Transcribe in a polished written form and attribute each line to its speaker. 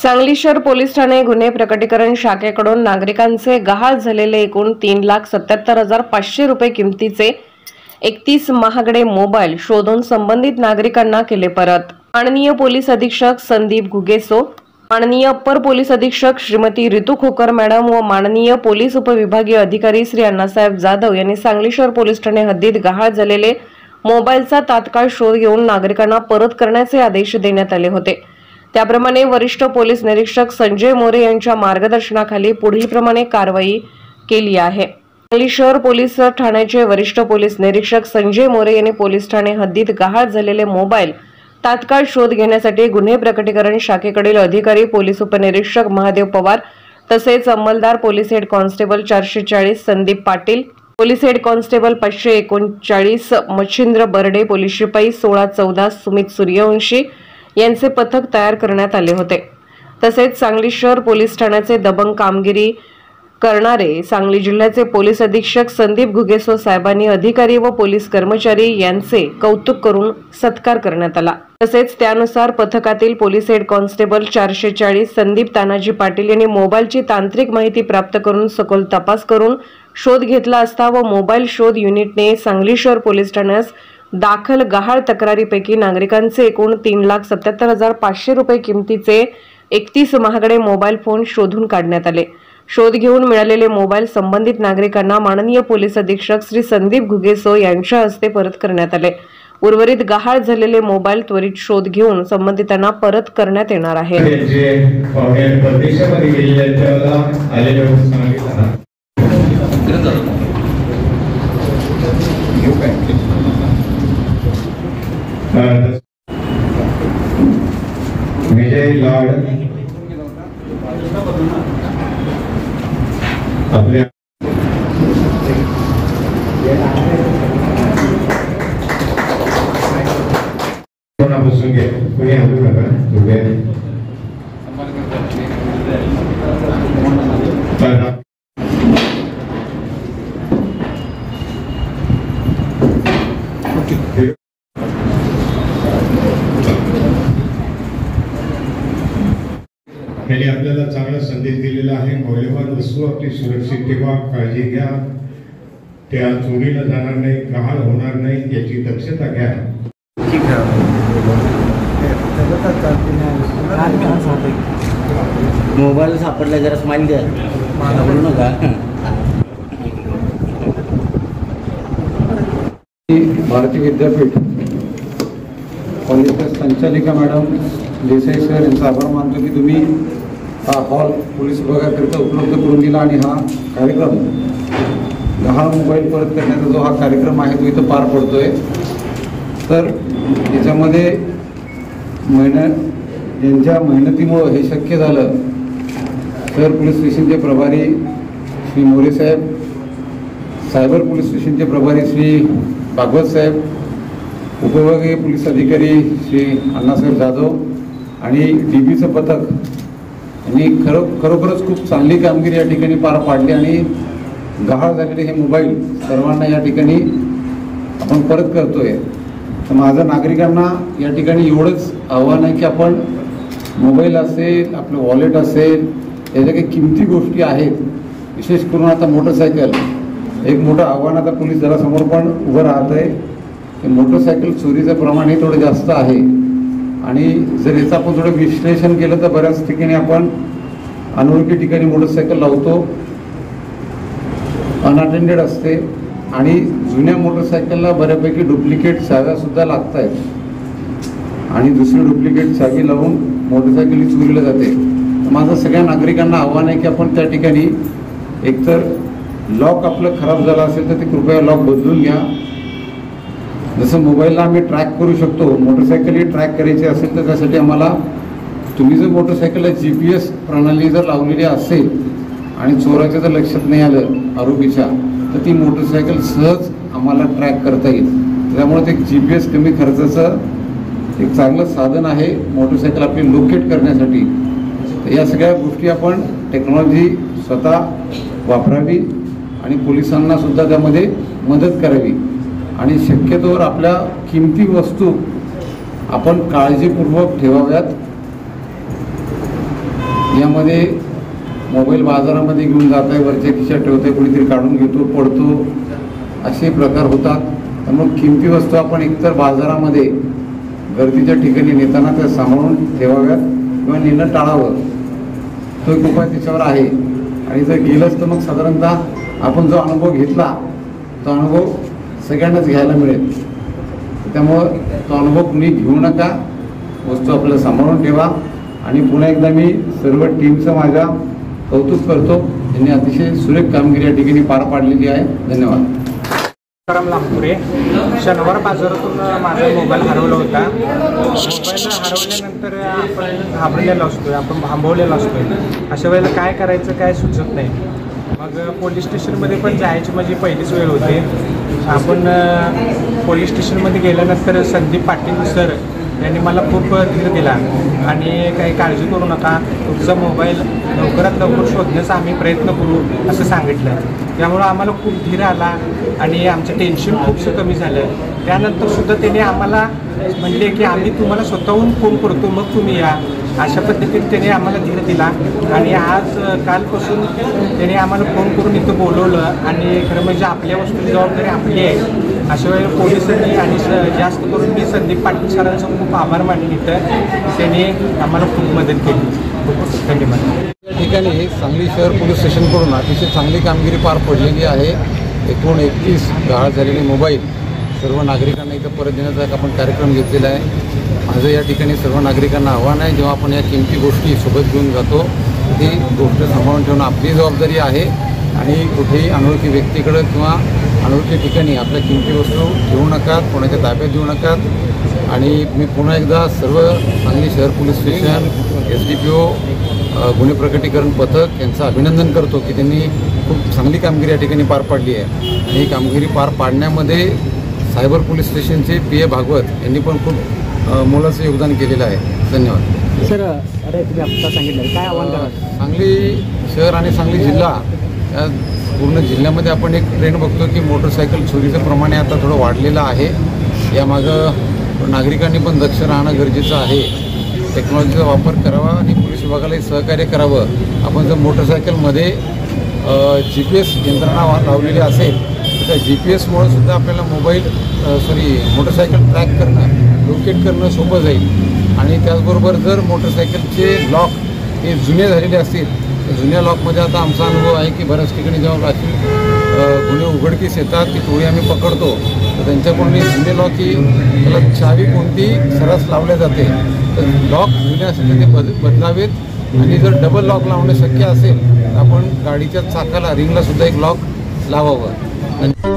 Speaker 1: सांगली शहर पोलीस ठाणे गुन्हे प्रकटीकरण शाखेकडून नागरिकांचे गहाळ झालेले एकूण 3,77,500 रुपये किमतीचे 31 महागडे मोबाईल शोधून संबंधित नागरिकांना केले परत। माननीय पोलीस अधीक्षक संदीप घुगेसो, माननीय अप्पर पोलीस अधीक्षक श्रीमती ऋतू खोकर मॅडम व माननीय पोलीस उपविभागीय अधिकारी श्री अण्णासाहेब जाधव यांनी सांगली शहर पोलीस ठाणे हद्दीत गहाळ झालेले मोबाईलचा तात्काळ शोध घेऊन नागरिकांना परत करण्याचे आदेश देण्यात आले होते। त्याप्रमाणे वरिष्ठ पोलीस निरीक्षक संजय मोरे यांच्या मार्गदर्शनाखाली पुढील प्रमाणे कारवाई केली आहे। सांगली शहर पोलीस ठाण्याचे वरिष्ठ पोलीस निरीक्षक संजय मोरे यांनी पोलीस ठाणे हद्दीत गहाळ झालेले मोबाईल तात्काळ शोध घेण्यासाठी गुन्हे प्रकटीकरण शाखेकडील अधिकारी पोलीस उपनिरीक्षक महादेव पवार तसेच अंमलदार police head constable 440 Sandeep Patil, police head constable 539 Machhindra Barde, police शिपाई 1614 सुमित सूर्यवंशी यांचे पथक तयार करण्यात आले होते। तसेच सांगली शहर पोलीस ठाण्याचे दबंग कामगिरी करणारे सांगली जिल्ह्याचे पोलीस अधीक्षक संदीप घुगेसो साहेबांनी अधिकारी व पोलीस कर्मचारी यांचे कौतुक करून सत्कार करण्यात आला। तसेच त्यानुसार पथकातील police head constable 440 Sandeep Tanaji Patil यांनी मोबाईलची तांत्रिक माहिती प्राप्त करून सखोल तपास करून शोध घेतला असता व मोबाईल शोध युनिटने सांगली शहर पोलीस ठाण्यास दाखल गहाळ तक्रारीपैकी नागरिकांचे एकूण 3,77,500 रुपये किमतीचे 31 महागडे मोबाईल फोन शोधून काढण्यात आले। शोध घेऊन मिळालेले मोबाईल संबंधित नागरिकांना माननीय पोलीस अधीक्षक श्री संदीप घुगेसो यांच्या हस्ते परत करण्यात आले। उर्वरित गहाळ झालेले मोबाईल त्वरित शोध घेऊन संबंधितांना परत करण्यात येणार आहे।
Speaker 2: विजय लाड आपल्या कोणापासून घे कोणी हलू नका त्यांनी आपल्याला चांगला संदेश दिलेला आहे। मौल्यवान वस्तू आपली सुरक्षित ठेवा, काळजी घ्या, त्या चोरीला जाणार नाही, गहाळ होणार नाही याची दक्षता घ्या।
Speaker 3: मोबाईल सापडला जरा स्माइल द्या, बोलू नका।
Speaker 4: भारतीय विद्यापीठ कॉलेजच्या संचालिका मॅडम देसाई सर यांचा आभार मानतो की तुम्ही हा हॉल पोलीस विभागाकरिता उपलब्ध करून दिला आणि हा कार्यक्रम गहाळ मोबाईल परत करण्याचा जो हा कार्यक्रम आहे तो इथं पार पडतोय। तर याच्यामध्ये यांच्या मेहनतीमुळं हे शक्य झालं। शहर पोलीस स्टेशनचे प्रभारी श्री मोरे साहेब, सायबर पोलीस स्टेशनचे प्रभारी श्री भागवत साहेब, उपविभागीय पोलीस अधिकारी श्री अण्णासाहेब जाधव आणि डीबीचं पथक यांनी खरोखरच खूप चांगली कामगिरी या ठिकाणी पार पाडली आणि गहाळ झालेले हे मोबाईल सर्वांना या ठिकाणी आपण परत करतोय। तर माझं नागरिकांना या ठिकाणी एवढंच आव्हान आहे की आपण मोबाईल असेल, आपलं वॉलेट असेल, याच्या काही किमती गोष्टी आहेत, विशेष करून आता मोटरसायकल एक मोठं आव्हान आता पोलीस दलासमोर पण उभं राहत आहे। मोटरसायकल चोरीचं प्रमाण हे थोडं जास्त आहे आणि जर याचं आपण थोडं विश्लेषण केलं तर बऱ्याच ठिकाणी आपण अनोळखी ठिकाणी मोटरसायकल लावतो, अनअटेंडेड असते आणि जुन्या मोटरसायकलला बऱ्यापैकी डुप्लिकेट चाव्यासुद्धा लागत आहेत आणि दुसरी डुप्लिकेट चावी लावून मोटरसायकल ही चोरीला जाते। माझं सगळ्या नागरिकांना आव्हान आहे की आपण त्या ठिकाणी एकतर लॉक आपलं खराब झालं असेल तर ते कृपया लॉक बदलून घ्या। जसं मोबाईलला आम्ही ट्रॅक करू शकतो, मोटरसायकलही ट्रॅक करायची असेल तर त्यासाठी आम्हाला तुम्ही जर मोटरसायकलला GPS प्रणाली जर लावलेली असेल आणि चोराच्या जर लक्षात नाही आलं आरोपीच्या तर ती मोटरसायकल सहज आम्हाला ट्रॅक करता येईल। त्यामुळे ते GPS कमी खर्चाचं एक चांगलं साधन आहे मोटरसायकल आपली लोकेट करण्यासाठी। तर या सगळ्या गोष्टी आपण टेक्नॉलॉजी स्वतः वापरावी आणि पोलिसांना सुद्धा त्यामध्ये मदत करावी आणि शक्यतोवर आपल्या किमती वस्तू आपण काळजीपूर्वक ठेवाव्यात। यामध्ये मोबाईल बाजारामध्ये घेऊन जात आहे, वरच्या खिशात ठेवत आहे, कुणीतरी काढून घेतो, पडतो, असे प्रकार होतात. त्यामुळे किमती वस्तू आपण एकतर बाजारामध्ये गर्दीच्या ठिकाणी नेताना त्या सांभाळून ठेवाव्यात किंवा नेणं टाळावं. तो एक उपाय त्याच्यावर आहे. आणि जर गेलंच तर मग साधारणतः आपण जो अनुभव घेतला तो अनुभव सगळ्यांनाच घ्यायला मिळेल. त्यामुळं तो अनुभव कुणी घेऊ नका, वस्तू आपल्याला सांभाळून ठेवा. आणि पुन्हा एकदा मी सर्व टीमचं माझ्या कौतुक करतो, त्यांनी अतिशय सुरेख कामगिरी या ठिकाणी पार पाडलेली आहे. धन्यवाद.
Speaker 5: लांबपुरे. शनिवार बाजारातून माझा मोबाईल हरवला होता. मोबाईल हरवल्यानंतर आपण घाबरलेलो असतोय, आपण थांबवलेलो असतोय. अशा वेळेला काय करायचं काय सुचत नाही. मग पोलीस स्टेशनमध्ये पण जायची माझी पहिलीच वेळ होती. आपण पोलीस स्टेशनमध्ये गेल्यानंतर संदीप पाटील सर यांनी मला खूप धीर दिला आणि काही काळजी करू नका, तुमचा मोबाईल लवकरात लवकर शोधण्याचा आम्ही प्रयत्न करू असं सांगितलं. त्यामुळं आम्हाला खूप धीर आला आणि आमचं टेन्शन खूपसं कमी झालं. त्यानंतरसुद्धा त्याने आम्हाला म्हणले की आम्ही तुम्हाला स्वतःहून फोन करतो, मग तुम्ही या. अशा पद्धतीने त्याने आम्हाला धीर दिला. आणि आज कालपासून त्याने आम्हाला फोन करून इथं बोलवलं. आणि खरं म्हणजे आपल्या वस्तूची जबाबदारी आपली आहे. अशा वेळेला पोलिसांनी आणि जास्त करून मी संदीप पाटील सरांचं खूप आभार मानेन. इथं त्याने आम्हाला खूप मदत केली. खूप धन्यवाद.
Speaker 4: या ठिकाणी सांगली शहर पोलीस स्टेशनकडून अतिशय चांगली कामगिरी पार पडलेली आहे. एकूण 31 गहाळ झालेले मोबाईल सर्व नागरिकांना इथं परत देण्याचा एक आपण कार्यक्रम घेतलेला आहे. माझं या ठिकाणी सर्व नागरिकांना आव्हान आहे, जेव्हा आपण या किमती गोष्टी सोबत घेऊन जातो ती गोष्ट सांभाळून ठेवणं आपली जबाबदारी आहे. आणि कुठेही अनोळखी व्यक्तीकडं किंवा अनोळखी ठिकाणी आपल्या किमती वस्तू ठेवू नका, कोणाच्या ताब्यात देऊ नका. आणि मी पुन्हा एकदा सर्व सांगली शहर पोलीस स्टेशन, SDPO, गुन्हे प्रकटीकरण पथक यांचं अभिनंदन करतो की त्यांनी खूप चांगली कामगिरी या ठिकाणी पार पाडली आहे. आणि ही कामगिरी पार पाडण्यामध्ये सायबर पोलीस स्टेशनचे PA भागवत यांनी पण खूप मोलाचं योगदान केलेलं आहे. धन्यवाद.
Speaker 3: सर, तुम्ही आता सांगितलं काय आव्हान करा?
Speaker 4: सांगली शहर आणि सांगली जिल्हा या पूर्ण जिल्ह्यामध्ये आपण एक ट्रेंड बघतो की मोटरसायकल चोरीचं प्रमाण आता थोडं वाढलेलं आहे. यामागं नागरिकांनी पण दक्ष राहणं गरजेचं आहे. टेक्नॉलॉजीचा वापर करावा आणि पोलीस विभागालाही सहकार्य करावं. आपण जर मोटरसायकलमध्ये GPS यंत्रणा लावलेली असेल तर त्या GPS-मुळे सुद्धा आपल्याला मोटरसायकल ट्रॅक करणं, लोकेट करणं सोपं जाईल. आणि त्याचबरोबर जर मोटरसायकलचे लॉक हे जुने झालेले असतील तर जुन्या लॉकमध्ये आता आमचा अनुभव आहे की बऱ्याच ठिकाणी जेव्हा अशी गुन्हे उघडकीस येतात ती टोळी आम्ही पकडतो तर त्यांच्याकडून जुने लॉक ही त्याला चावी कोणती सरस लावल्या जाते. तर लॉक जुने असतील ते बदलावेत. आणि जर डबल लॉक लावणं शक्य असेल तर आपण गाडीच्या चाकाला रिंगला सुद्धा एक लॉक लावावं.